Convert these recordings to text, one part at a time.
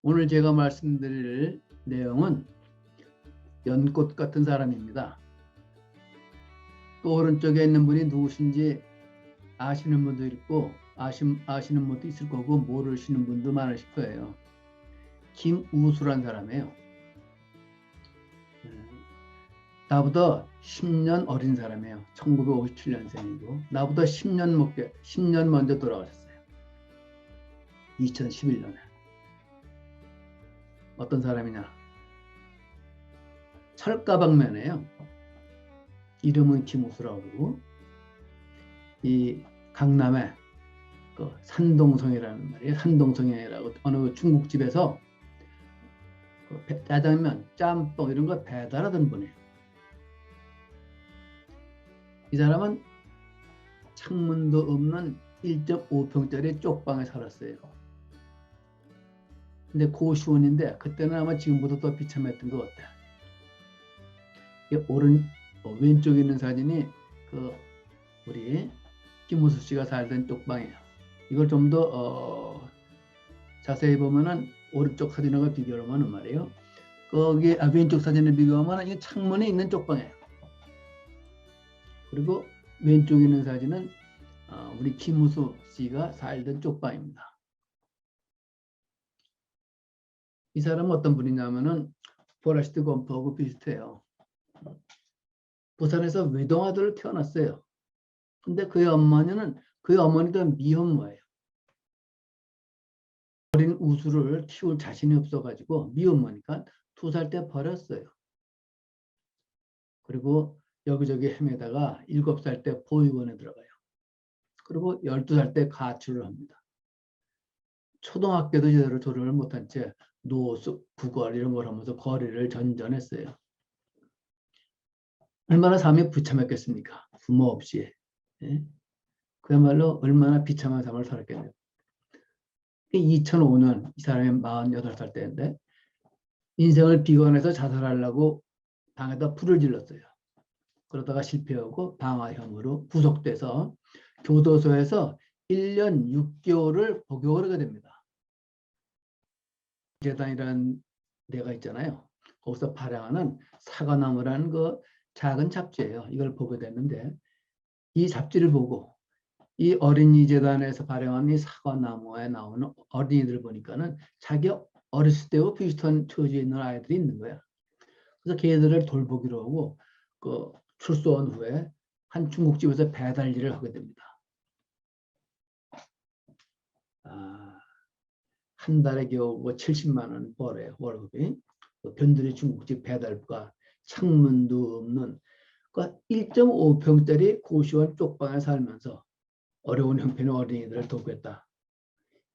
오늘 제가 말씀드릴 내용은 연꽃 같은 사람입니다. 또 오른쪽에 있는 분이 누구신지 아시는 분도 있고 아시는 분도 있을 거고 모르시는 분도 많으실 거예요. 김우수란 사람이에요. 나보다 10년 어린 사람이에요. 1957년생이고 나보다 10년 먼저 돌아가셨어요. 2011년에. 어떤 사람이냐? 철가방면이에요. 이름은 김우수라고 그러고 이 강남에 그 산동성이라는 말이에요. 산동성이라고 어느 중국집에서 그 짜장면, 짬뽕 이런 거 배달하던 분이에요. 이 사람은 창문도 없는 1.5평짜리 쪽방에 살았어요. 근데 고시원인데 그때는 아마 지금보다 더 비참했던 것 같아요. 왼쪽에 있는 사진이 그 우리 김우수 씨가 살던 쪽방이에요. 이걸 좀 더 자세히 보면은 오른쪽 사진하고 비교하면 말이에요. 거기 왼쪽 사진을 비교하면 이 창문에 있는 쪽방이에요. 그리고 왼쪽에 있는 사진은 우리 김우수 씨가 살던 쪽방입니다. 이 사람은 어떤 분이냐면은 포레스트 검프하고 비슷해요. 부산에서 외동아들을 태어났어요. 근데 그의 어머니도 미혼모예요. 어린 우수를 키울 자신이 없어가지고 미혼모니까 2살 때 버렸어요. 그리고 여기저기 헤매다가 7살 때 보육원에 들어가요. 그리고 12살 때 가출을 합니다. 초등학교도 제대로 졸업을 못한 채 노숙, 구걸 이런 걸 하면서 거리를 전전했어요. 얼마나 삶이 비참했겠습니까? 부모 없이. 예? 그야말로 얼마나 비참한 삶을 살았겠네요. 2005년 이 사람이 48살 때인데 인생을 비관해서 자살하려고 방에다 불을 질렀어요. 그러다가 실패하고 방화 혐의로 구속돼서 교도소에서 1년 6개월을 복역을 하게 됩니다. 재단이라는 데가 있잖아요. 거기서 발행하는 사과나무라는 그 작은 잡지예요. 이걸 보게 됐는데 이 잡지를 보고 이 어린이 재단에서 발행한 이 사과나무에 나오는 어린이들 보니까는 자기 어렸을 때와 비슷한 처지에 있는 아이들이 있는 거야. 그래서 걔들을 돌보기로 하고 그 출소한 후에 한 중국집에서 배달 일을 하게 됩니다. 한 달에 겨우 70만 원 벌어요. 월급이. 변두리 중국집 배달부가 창문도 없는 1.5평짜리 고시원 쪽방에 살면서 어려운 형편의 어린이들을 돕겠다.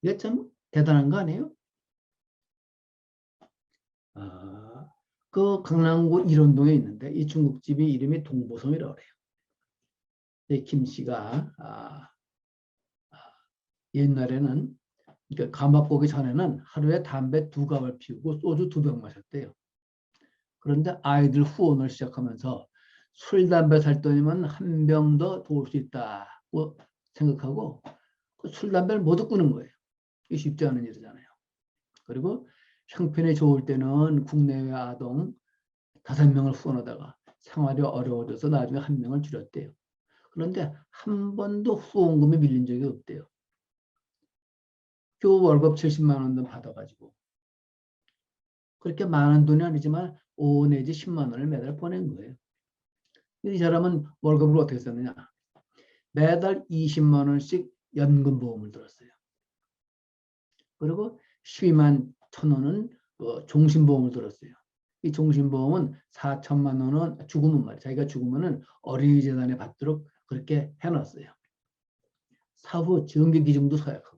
이게 참 대단한 거 아니에요? 그 강남구 일원동에 있는데 이 중국집이 이름이 동보성이라고 그래요. 김 씨가 옛날에는 그러니까 감옥 오기 전에는 하루에 담배 2갑을 피우고 소주 2병 마셨대요. 그런데 아이들 후원을 시작하면서 술, 담배 살 돈이면 한 병 더 도울 수 있다고 생각하고 술, 담배를 모두 끊은 거예요. 이게 쉽지 않은 일이잖아요. 그리고 형편이 좋을 때는 국내외 아동 5명을 후원하다가 생활이 어려워져서 나중에 1명을 줄였대요. 그런데 한 번도 후원금이 밀린 적이 없대요. 겨우 월급 70만 원 받아가지고 그렇게 많은 돈이 아니지만 5 내지 10만 원을 매달 보낸 거예요. 이 사람은 월급을 어떻게 썼느냐? 매달 20만 원씩 연금보험을 들었어요. 그리고 12만 1,000원은 종신보험을 들었어요. 이 종신보험은 4천만 원은 죽으면 말이에요. 자기가 죽으면 어린이재단에 받도록 그렇게 해놨어요. 사후 정기기증도 서약하고.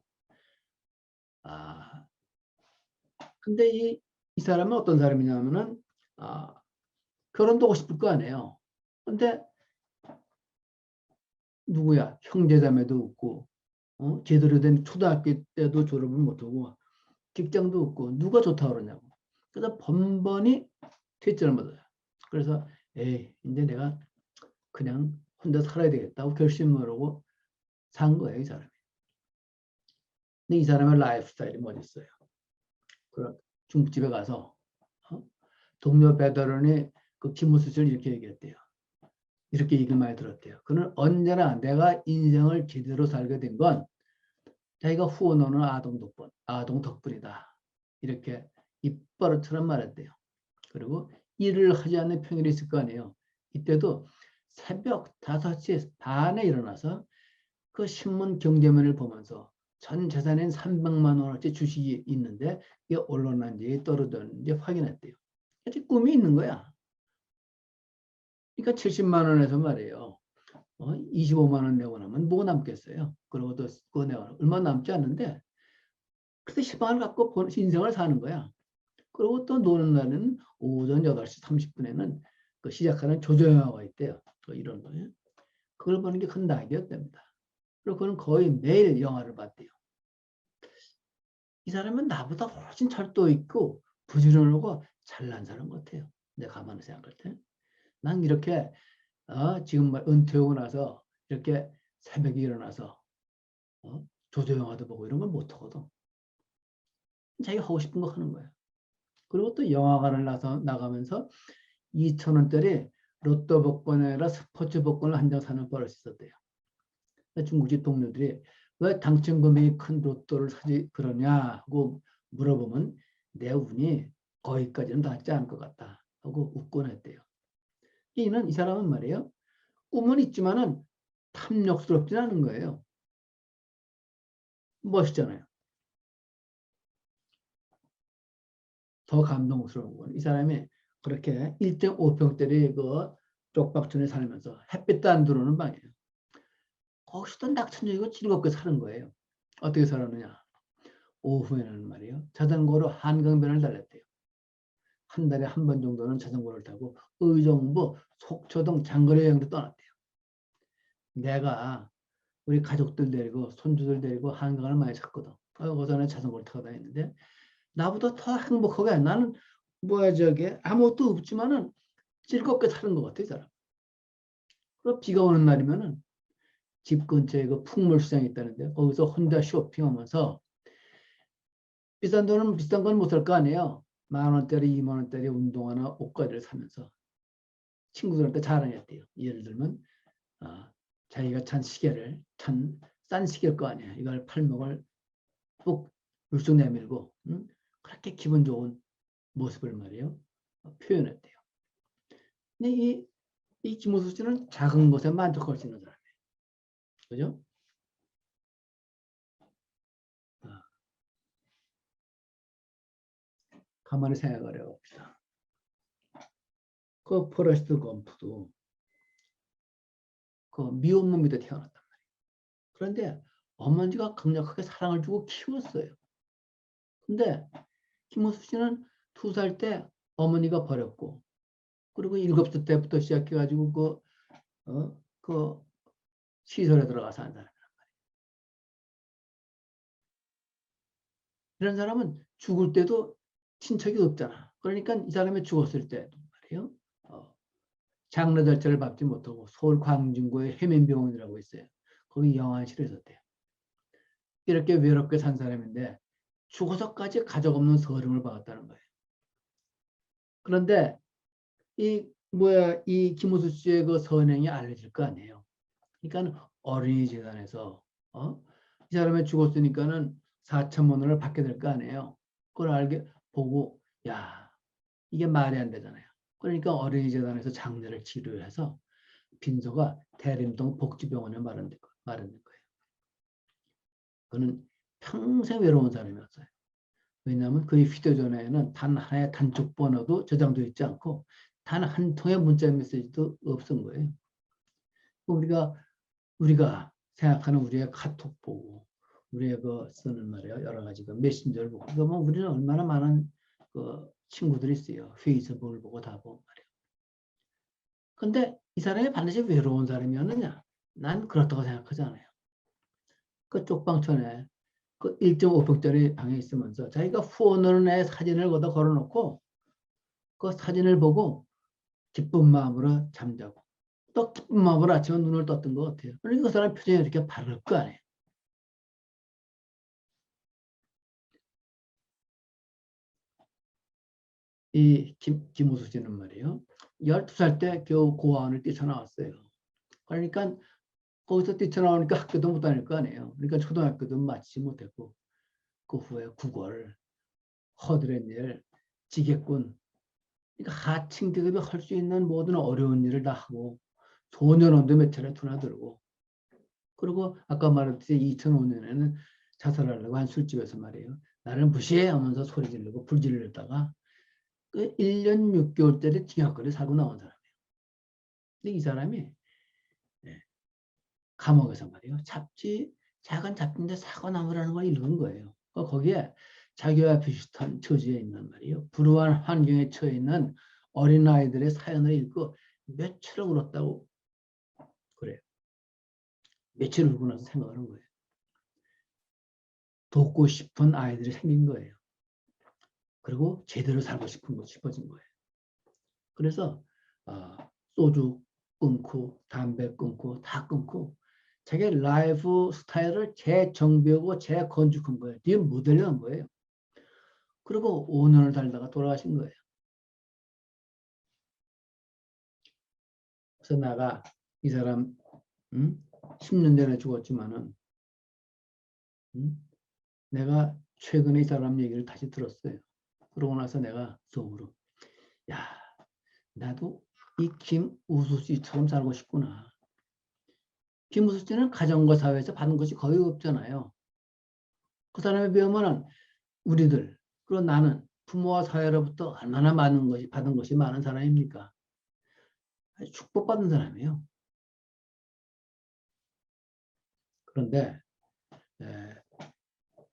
근데 이 사람은 어떤 사람이냐면은 결혼도 하고 싶을 거 아니에요. 근데 누구야? 형제자매도 없고 제대로 된 초등학교 때도 졸업을 못하고 직장도 없고 누가 좋다고 그러냐고. 그래서 번번이 퇴짜를 받아요. 그래서 이제 내가 그냥 혼자 살아야 되겠다고 결심을 하고 산 거예요, 이 사람이. 근데 이 사람의 라이프 스타일이 멋있어요. 그 중국집에 가서 동료 배달원이 그 김우수 씨를 이렇게 얘기했대요. 이렇게 얘기를 많이 들었대요. 그는 언제나 내가 인생을 제대로 살게 된 건 자기가 후원하는 아동 덕분이다. 이렇게 입버릇처럼 말했대요. 그리고 일을 하지 않는 평일이 있을 거 아니에요. 이때도 새벽 5시 반에 일어나서 그 신문 경제면을 보면서 전 재산인 300만 원어치 주식이 있는데 이게 올라났는지 떨어졌는지 확인했대요. 아직 꿈이 있는 거야. 그러니까 70만 원에서 말이에요. 25만 원 내고 나면 뭐가 남겠어요? 그리고 또 그거 내고 얼마 남지 않는데 그때 희망을 갖고 인생을 사는 거야. 그리고 또 노는 날은 오전 8시 30분에는 그 시작하는 조조영화가 있대요. 이런 거예요. 그걸 보는 게 큰 낙이었답니다. 그리고 그는 거의 매일 영화를 봤대요. 이 사람은 나보다 훨씬 철도 있고 부지런하고 잘난 사람 같아요. 내가 가만히 생각할 때. 난 이렇게 지금 은퇴하고 나서 이렇게 새벽에 일어나서 조조영화도 보고 이런 걸 못하거든. 자기가 하고 싶은 거 하는 거야. 그리고 또 영화관을 나가면서 2,000원짜리 로또 복권이 아니라 스포츠 복권을 한 장 사는 버릇이 있었대요. 중국집 동료들이 왜 당첨 금액이 큰 로또를 사지 그러냐 하고 물어보면 내 운이 거기까지는 닿지 않을 것 같다 하고 웃곤 했대요. 이 사람은 말이에요. 꿈은 있지만은 탐욕스럽진 않은 거예요. 멋있잖아요. 더 감동스러운 건 이 사람이 그렇게 1.5평짜리 그 쪽박촌에 살면서 햇빛도 안 들어오는 방이에요. 거기서도 낙천적이고 즐겁게 사는 거예요. 어떻게 살았느냐. 오후에는 말이에요. 자전거로 한강변을 달렸대요. 한 달에 한 번 정도는 자전거를 타고 의정부, 속초 등 장거리 여행도 떠났대요. 내가 우리 가족들 데리고 손주들 데리고 한강을 많이 찾거든. 어전에 자전거를 타고 다니는데 나보다 더 행복하게 나는 뭐야 저게 아무것도 없지만은 즐겁게 사는 것 같아 이 사람. 그리고 비가 오는 날이면은 집 근처에 그 풍물시장이 있다는데 거기서 혼자 쇼핑하면서 비싼 돈은 비싼 건 못 살 거 아니에요. 10,000원짜리 20,000원짜리 운동화나 옷가지를 사면서 친구들한테 자랑했대요. 예를 들면 자기가 찬 싼 시계일 거 아니에요. 이걸 팔목을 뚝 물쑥 내밀고 그렇게 기분 좋은 모습을 말이에요. 표현했대요. 근데 이 김호수 씨는 작은 것에 만족할 수 있는 사람이에요. 그죠? 가만히 생각을 해봅시다. 그 포레스트 검프도 그 미혼모 밑에 태어났단 말이에요. 그런데 어머니가 강력하게 사랑을 주고 키웠어요. 근데 김호수 씨는 2살 때 어머니가 버렸고 그리고 7살 때부터 시작해가지고 그 시설에 들어가서 한 사람이란 말이에요. 이런 사람은 죽을 때도 친척이 없잖아. 그러니까 이 사람이 죽었을 때도 말이에요. 장례절차를 밟지 못하고 서울 광진구에 해민병원이라고 있어요. 거기 영안실에 있었대요. 이렇게 외롭게 산 사람인데 죽어서까지 가족 없는 서름을 받았다는 거예요. 그런데 이 김우수 씨의 그 선행이 알려질 거 아니에요. 그러니까 어린이 재단에서 이 사람이 죽었으니까는 4천만 원을 받게 될 거 아니에요. 그걸 알게 보고 야 이게 말이 안 되잖아요. 그러니까 어린이 재단에서 장례를 치료해서 빈소가 대림동 복지병원에 마련된 거예요. 그는 평생 외로운 사람이었어요. 왜냐하면 그의 휴대전화에는 단 하나의 단축 번호도 저장되어 있지 않고 단 한 통의 문자 메시지도 없은 거예요. 우리가 생각하는 우리의 카톡 보고 우리의 그 쓰는 말이에요. 여러 가지 그 메신저를 보고 그러면 우리는 얼마나 많은 그 친구들이 있어요. 페이스북을 보고 다 보고 말이에요. 근데 이 사람이 반드시 외로운 사람이었느냐? 난 그렇다고 생각하지 않아요. 그 쪽방촌에 그 1.5평짜리 방에 있으면서 자기가 후원을 해 사진을 거기다 걸어놓고 그 사진을 보고 기쁜 마음으로 잠자고 또 기쁜 마음으로 아침에 눈을 떴던 것 같아요. 그러니까 그 사람 표정이 이렇게 밝을 거 아니에요. 이 김우수 씨는 말이에요. 12살 때 겨우 고아원을 뛰쳐나왔어요. 그러니까 거기서 뛰쳐나오니까 학교도 못 다닐 거 아니에요. 그러니까 초등학교도 마치지 못했고 그 후에 국어를, 허드렛일, 지게꾼, 그러니까 하층 계급이 할 수 있는 모든 어려운 일을 다 하고 소년원도 몇 차례 드나들고 그리고 아까 말했듯이 2005년에는 자살하려고 한 술집에서 말이에요. 나를 무시해 하면서 소리 지르고 불 지르다가 그 1년 6개월짜리 징역거리 살고 나온 사람이에요. 근데 이 사람이 감옥에서 말이에요. 작은 잡지인데 사과나무라는 걸 읽은 거예요. 거기에 자기와 비슷한 처지에 있는 말이에요. 불우한 환경에 처해 있는 어린아이들의 사연을 읽고 며칠을 울었다고 그래요. 며칠 울고 나서 생각하는 거예요. 돕고 싶은 아이들이 생긴 거예요. 그리고 제대로 살고 싶어진 거예요. 그래서 소주 끊고 담배 끊고 다 끊고 자기 라이프 스타일을 재정비하고 재건축한 거예요. 뒤에 모델링한 거예요. 그리고 5년을 살다가 돌아가신 거예요. 그래서 내가 이 사람 10년 전에 죽었지만은 내가 최근에 이 사람 얘기를 다시 들었어요. 그러고 나서 내가 속으로 야 나도 이 김우수 씨처럼 살고 싶구나. 김우수 씨는 가정과 사회에서 받은 것이 거의 없잖아요. 그 사람에 비하면 우리들 그리고 나는 부모와 사회로부터 얼마나 많은 것이 받은 것이 많은 사람입니까? 축복받은 사람이에요. 그런데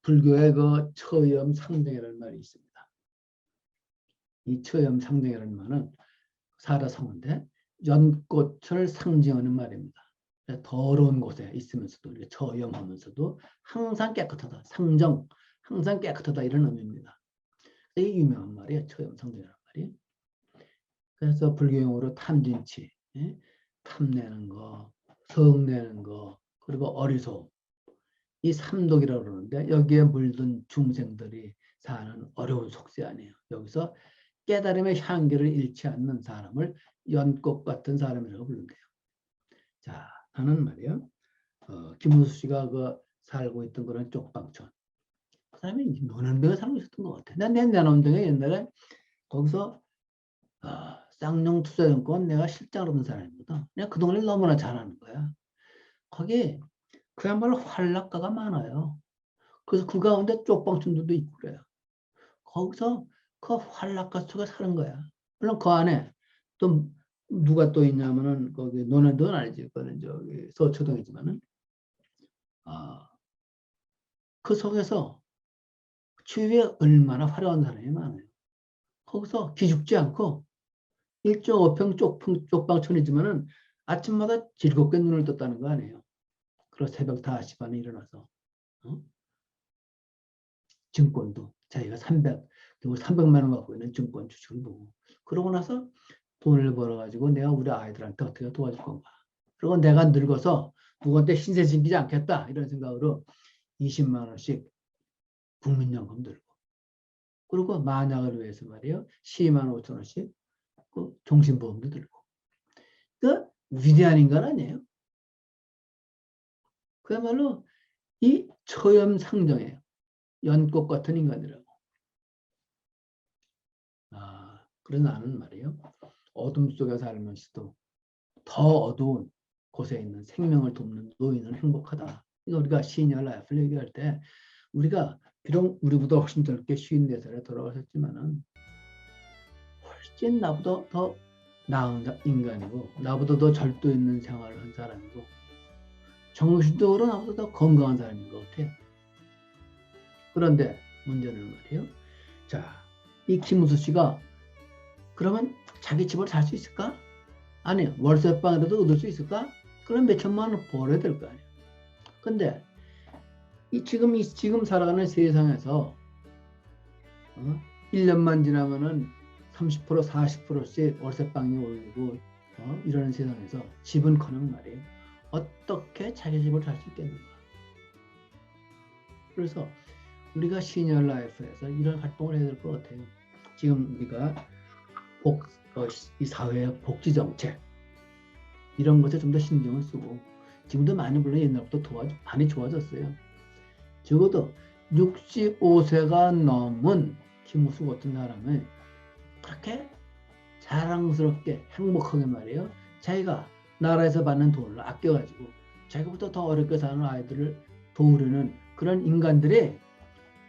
불교의 그 처염상정이라는 말이 있습니다. 이 처염상정이라는 말은 사라성어인데 연꽃을 상징하는 말입니다. 더러운 곳에 있으면서도 처염하면서도 항상 깨끗하다. 상정, 항상 깨끗하다 이런 의미입니다. 이게 유명한 말이에요. 처염상정이라는 말이. 그래서 불교용어로 탐진치, 탐내는 거, 성내는 거, 그리고 어리소 이 삼독이라고 그러는데 여기에 물든 중생들이 사는 어려운 속세 아니에요. 여기서 깨달음의 향기를 잃지 않는 사람을 연꽃 같은 사람이라고 부른대요. 자, 나는 말이에요. 김우수 씨가 그 살고 있던 그런 쪽방촌. 그 사람이 노년동에 살고 있었던 것 같아. 내 노년동에 옛날에 거기서 쌍용투자증권 내가 실장으로 된 사람이거든. 내가 그 동네를 너무나 잘 아는 거야. 거기 그야말로 활락가가 많아요. 그래서 그 가운데 쪽방촌들도 있고 그래요. 거기서 그 활락가 속에 사는 거야. 물론 그 안에 또 누가 또 있냐면은 거기 논현동은 아니지. 그거는 저기 서초동이지만은 그 속에서 주위에 얼마나 화려한 사람이 많아요. 거기서 기죽지 않고 1.5평 쪽방촌이지만은 아침마다 즐겁게 눈을 떴다는 거 아니에요. 그리고 새벽 5시 반에 일어나서 증권도 자기가 300만 원 갖고 있는 증권 주식을 보고 그러고 나서 돈을 벌어가지고 내가 우리 아이들한테 어떻게 도와줄 건가. 그리고 내가 늙어서 누구한테 신세 지기지 않겠다 이런 생각으로 20만 원씩 국민연금 들고 그리고 만약을 위해서 말이에요 12만 5천 원씩 그 종신보험도 들고 그 위대한 인간 아니에요. 그야말로 이 처염상정이에요. 연꽃 같은 인간이라고. 그래서 나는 말이에요. 어둠 속에 살면서도 더 어두운 곳에 있는 생명을 돕는 노인은 행복하다. 그러니까 우리가 시니어 라이프를 얘기할 때 우리가 비록 우리보다 훨씬 젊게 54살에 돌아가셨지만은 훨씬 나보다 더 나은 인간이고 나보다 더 절도 있는 생활을 한 사람이고 정신적으로 나보다 더 건강한 사람인 것 같아요. 그런데 문제는 말이에요. 자, 이 김우수 씨가 그러면 자기 집을 살 수 있을까? 아니, 월세방이라도 얻을 수 있을까? 그럼 몇 천만 원 벌어야 될 거 아니에요. 근데 지금 살아가는 세상에서 1년만 지나면은 30% 40%씩 월세방이 오르고 이러는 세상에서 집은커녕 말이에요. 어떻게 자기 집을 살 수 있겠는가? 그래서 우리가 시니어 라이프에서 이런 활동을 해야 될 것 같아요. 지금 우리가 이 사회의 복지 정책 이런 것에 좀 더 신경을 쓰고 지금도 많이 물론 옛날부터 많이 좋아졌어요. 적어도 65세가 넘은 김우수 같은 사람은 그렇게 자랑스럽게 행복하게 말이에요. 자기가 나라에서 받는 돈을 아껴가지고 자기보다 더 어렵게 사는 아이들을 도우려는 그런 인간들이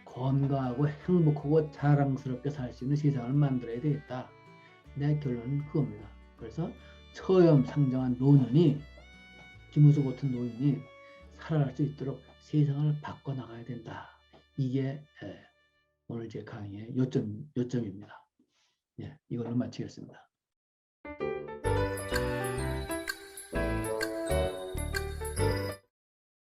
건강하고 행복하고 자랑스럽게 살 수 있는 세상을 만들어야 되겠다. 내 결론은 그겁니다. 그래서 처음 상정한 노년이 김우수 같은 노인이 살아갈 수 있도록 세상을 바꿔나가야 된다. 이게 오늘 제 강의의 요점입니다. 예, 이걸로 마치겠습니다.